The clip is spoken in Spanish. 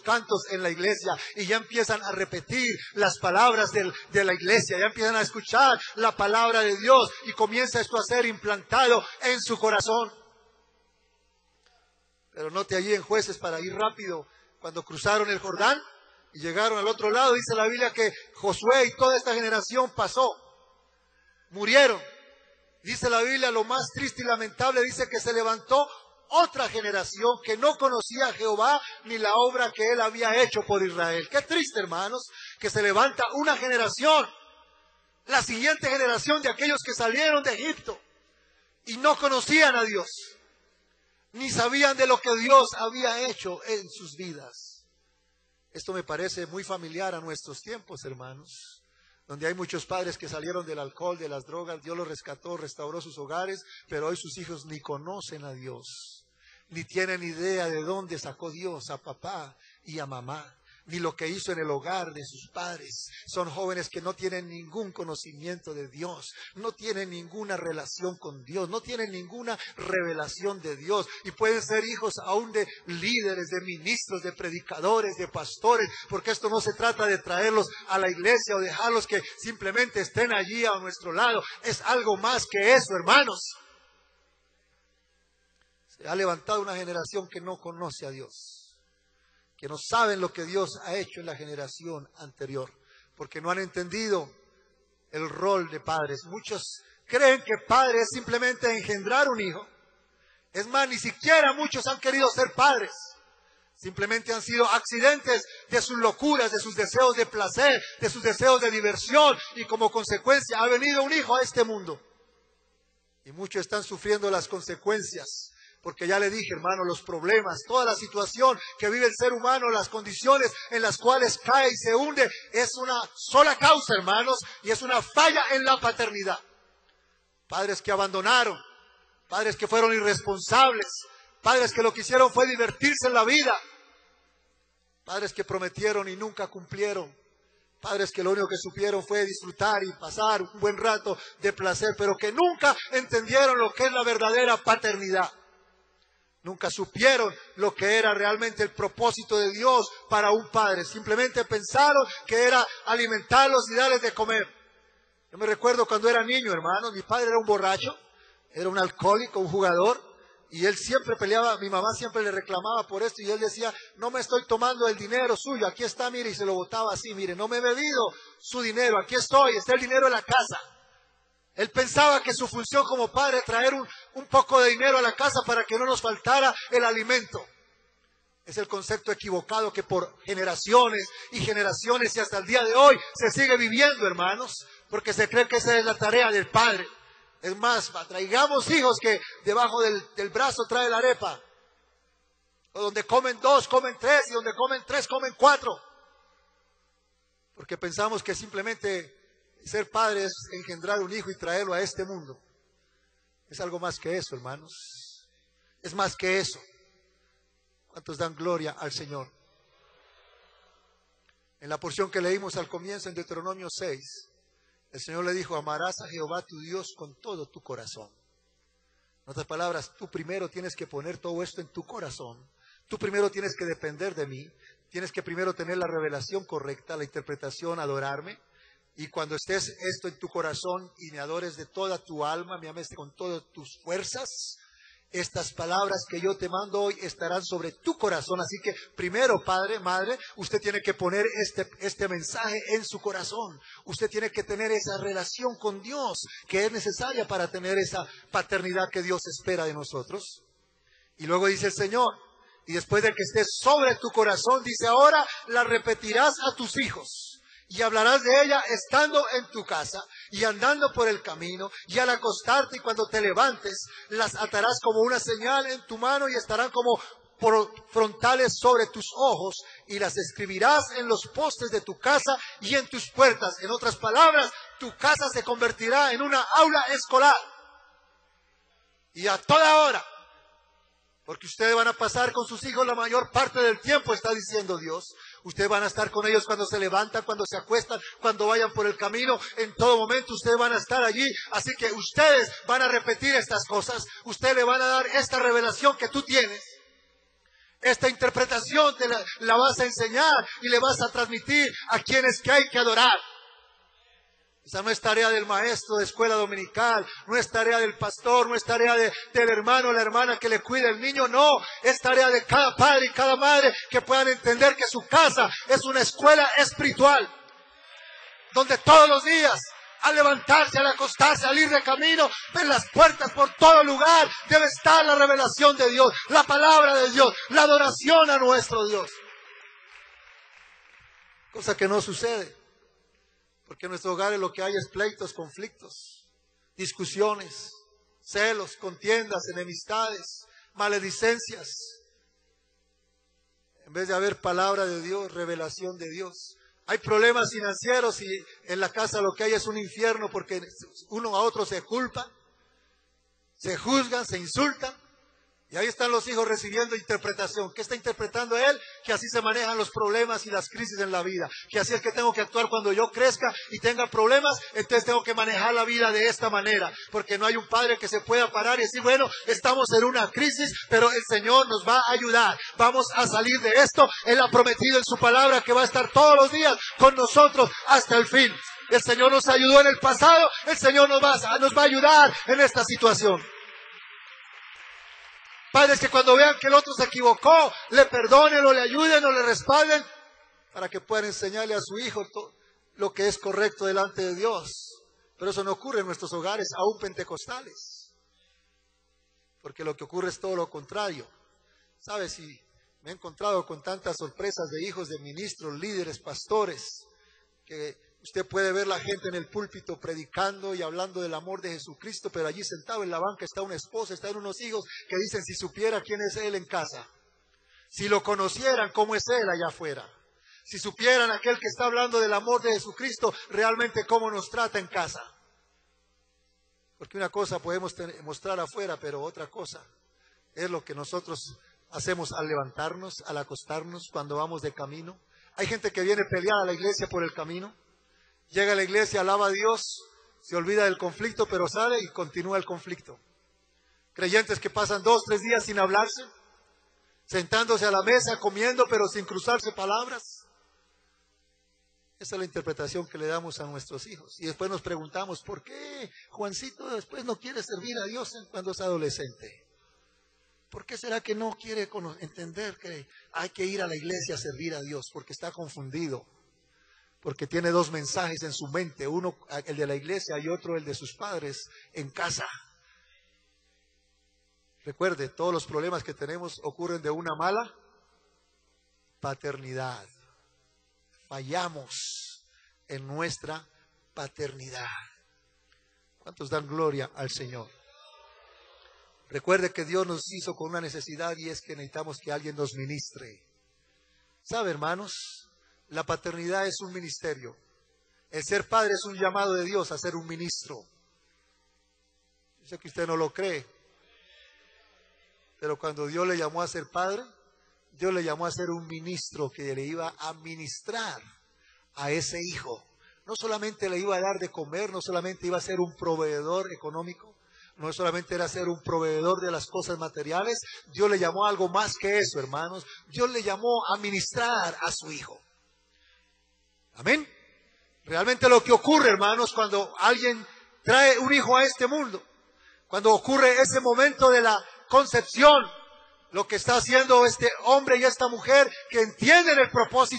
cantos en la iglesia y ya empiezan a repetir las palabras de la iglesia, ya empiezan a escuchar la palabra de Dios y comienza esto a ser implantado en su corazón. Pero note allí en Jueces, para ir rápido, cuando cruzaron el Jordán y llegaron al otro lado, dice la Biblia que Josué y toda esta generación pasó, murieron. Dice la Biblia, lo más triste y lamentable, dice que se levantó otra generación que no conocía a Jehová ni la obra que Él había hecho por Israel. Qué triste, hermanos, que se levanta una generación, la siguiente generación de aquellos que salieron de Egipto y no conocían a Dios, ni sabían de lo que Dios había hecho en sus vidas. Esto me parece muy familiar a nuestros tiempos, hermanos, donde hay muchos padres que salieron del alcohol, de las drogas. Dios los rescató, restauró sus hogares, pero hoy sus hijos ni conocen a Dios, ni tienen idea de dónde sacó Dios a papá y a mamá, ni lo que hizo en el hogar de sus padres. Son jóvenes que no tienen ningún conocimiento de Dios, no tienen ninguna relación con Dios, no tienen ninguna revelación de Dios, y pueden ser hijos aún de líderes, de ministros, de predicadores, de pastores, porque esto no se trata de traerlos a la iglesia o dejarlos que simplemente estén allí a nuestro lado. Es algo más que eso, hermanos. Se ha levantado una generación que no conoce a Dios, que no saben lo que Dios ha hecho en la generación anterior, porque no han entendido el rol de padres. Muchos creen que padre es simplemente engendrar un hijo. Es más, ni siquiera muchos han querido ser padres. Simplemente han sido accidentes de sus locuras, de sus deseos de placer, de sus deseos de diversión, y como consecuencia ha venido un hijo a este mundo. Y muchos están sufriendo las consecuencias. Porque ya le dije, hermano, los problemas, toda la situación que vive el ser humano, las condiciones en las cuales cae y se hunde, es una sola causa, hermanos, y es una falla en la paternidad. Padres que abandonaron, padres que fueron irresponsables, padres que lo que hicieron fue divertirse en la vida, padres que prometieron y nunca cumplieron, padres que lo único que supieron fue disfrutar y pasar un buen rato de placer, pero que nunca entendieron lo que es la verdadera paternidad. Nunca supieron lo que era realmente el propósito de Dios para un padre. Simplemente pensaron que era alimentarlos y darles de comer. Yo me recuerdo cuando era niño, hermano, mi padre era un borracho, era un alcohólico, un jugador, y él siempre peleaba, mi mamá siempre le reclamaba por esto, y él decía, no me estoy tomando el dinero suyo, aquí está, mire, y se lo botaba así, mire, no me he bebido su dinero, aquí estoy, está el dinero en la casa. Él pensaba que su función como padre era traer un poco de dinero a la casa para que no nos faltara el alimento. Es el concepto equivocado que por generaciones y generaciones y hasta el día de hoy se sigue viviendo, hermanos, porque se cree que esa es la tarea del padre. Es más, traigamos hijos que debajo del brazo trae la arepa. O donde comen 2, comen 3, y donde comen 3, comen 4. Porque pensamos que simplemente ser padre es engendrar un hijo y traerlo a este mundo. Es algo más que eso, hermanos. Es más que eso. ¿Cuántos dan gloria al Señor? En la porción que leímos al comienzo en Deuteronomio 6, el Señor le dijo, amarás a Jehová tu Dios con todo tu corazón. En otras palabras, tú primero tienes que poner todo esto en tu corazón. Tú primero tienes que depender de mí. Tienes que primero tener la revelación correcta, la interpretación, adorarme. Y cuando estés esto en tu corazón y me adores de toda tu alma, me ames con todas tus fuerzas, estas palabras que yo te mando hoy estarán sobre tu corazón. Así que primero, padre, madre, usted tiene que poner este mensaje en su corazón. Usted tiene que tener esa relación con Dios que es necesaria para tener esa paternidad que Dios espera de nosotros. Y luego dice el Señor, y después de que esté sobre tu corazón, dice, ahora la repetirás a tus hijos. Y hablarás de ella estando en tu casa y andando por el camino, y al acostarte y cuando te levantes, las atarás como una señal en tu mano y estarán como frontales sobre tus ojos, y las escribirás en los postes de tu casa y en tus puertas. En otras palabras, tu casa se convertirá en una aula escolar. Y a toda hora, porque ustedes van a pasar con sus hijos la mayor parte del tiempo, está diciendo Dios. Ustedes van a estar con ellos cuando se levantan, cuando se acuestan, cuando vayan por el camino. En todo momento ustedes van a estar allí. Así que ustedes van a repetir estas cosas. Ustedes le van a dar esta revelación que tú tienes. Esta interpretación la vas a enseñar y le vas a transmitir a quienes que hay que adorar. Esa no es tarea del maestro de escuela dominical, no es tarea del pastor, no es tarea del hermano o la hermana que le cuida el niño, no. Es tarea de cada padre y cada madre que puedan entender que su casa es una escuela espiritual. Donde todos los días, al levantarse, al acostarse, al ir de camino, ven las puertas por todo lugar, debe estar la revelación de Dios, la palabra de Dios, la adoración a nuestro Dios. Cosa que no sucede. Porque en nuestros hogares lo que hay es pleitos, conflictos, discusiones, celos, contiendas, enemistades, maledicencias. En vez de haber palabra de Dios, revelación de Dios. Hay problemas financieros y en la casa lo que hay es un infierno porque uno a otro se culpan, se juzgan, se insultan. Y ahí están los hijos recibiendo interpretación. ¿Qué está interpretando él? Que así se manejan los problemas y las crisis en la vida. Que así es que tengo que actuar cuando yo crezca y tenga problemas. Entonces tengo que manejar la vida de esta manera. Porque no hay un padre que se pueda parar y decir, bueno, estamos en una crisis, pero el Señor nos va a ayudar. Vamos a salir de esto. Él ha prometido en su palabra que va a estar todos los días con nosotros hasta el fin. El Señor nos ayudó en el pasado. El Señor nos va a ayudar en esta situación. Padres que cuando vean que el otro se equivocó, le perdonen o le ayuden o le respalden para que puedan enseñarle a su hijo lo que es correcto delante de Dios. Pero eso no ocurre en nuestros hogares, aún pentecostales. Porque lo que ocurre es todo lo contrario. ¿Sabes? Y me he encontrado con tantas sorpresas de hijos de ministros, líderes, pastores, que usted puede ver la gente en el púlpito predicando y hablando del amor de Jesucristo, pero allí sentado en la banca está una esposa, están unos hijos que dicen si supiera quién es él en casa, si lo conocieran cómo es él allá afuera, si supieran aquel que está hablando del amor de Jesucristo realmente cómo nos trata en casa. Porque una cosa podemos mostrar afuera, pero otra cosa es lo que nosotros hacemos al levantarnos, al acostarnos, cuando vamos de camino. Hay gente que viene peleada a la iglesia por el camino. Llega a la iglesia, alaba a Dios, se olvida del conflicto, pero sale y continúa el conflicto. Creyentes que pasan 2, 3 días sin hablarse, sentándose a la mesa, comiendo, pero sin cruzarse palabras. Esa es la interpretación que le damos a nuestros hijos. Y después nos preguntamos, ¿por qué Juancito después no quiere servir a Dios cuando es adolescente? ¿Por qué será que no quiere entender que hay que ir a la iglesia a servir a Dios? Porque está confundido. Porque tiene 2 mensajes en su mente, uno el de la iglesia y otro el de sus padres en casa. Recuerde, todos los problemas que tenemos ocurren de una mala paternidad. Fallamos en nuestra paternidad. ¿Cuántos dan gloria al Señor? Recuerde que Dios nos hizo con una necesidad y es que necesitamos que alguien nos ministre. ¿Sabe, hermanos? La paternidad es un ministerio. El ser padre es un llamado de Dios a ser un ministro. Yo sé que usted no lo cree, pero cuando Dios le llamó a ser padre, Dios le llamó a ser un ministro que le iba a ministrar a ese hijo. No solamente le iba a dar de comer, no solamente iba a ser un proveedor económico, no solamente era ser un proveedor de las cosas materiales. Dios le llamó a algo más que eso, hermanos. Dios le llamó a ministrar a su hijo. Amén. Realmente lo que ocurre, hermanos, cuando alguien trae un hijo a este mundo, cuando ocurre ese momento de la concepción, lo que está haciendo este hombre y esta mujer que entienden el propósito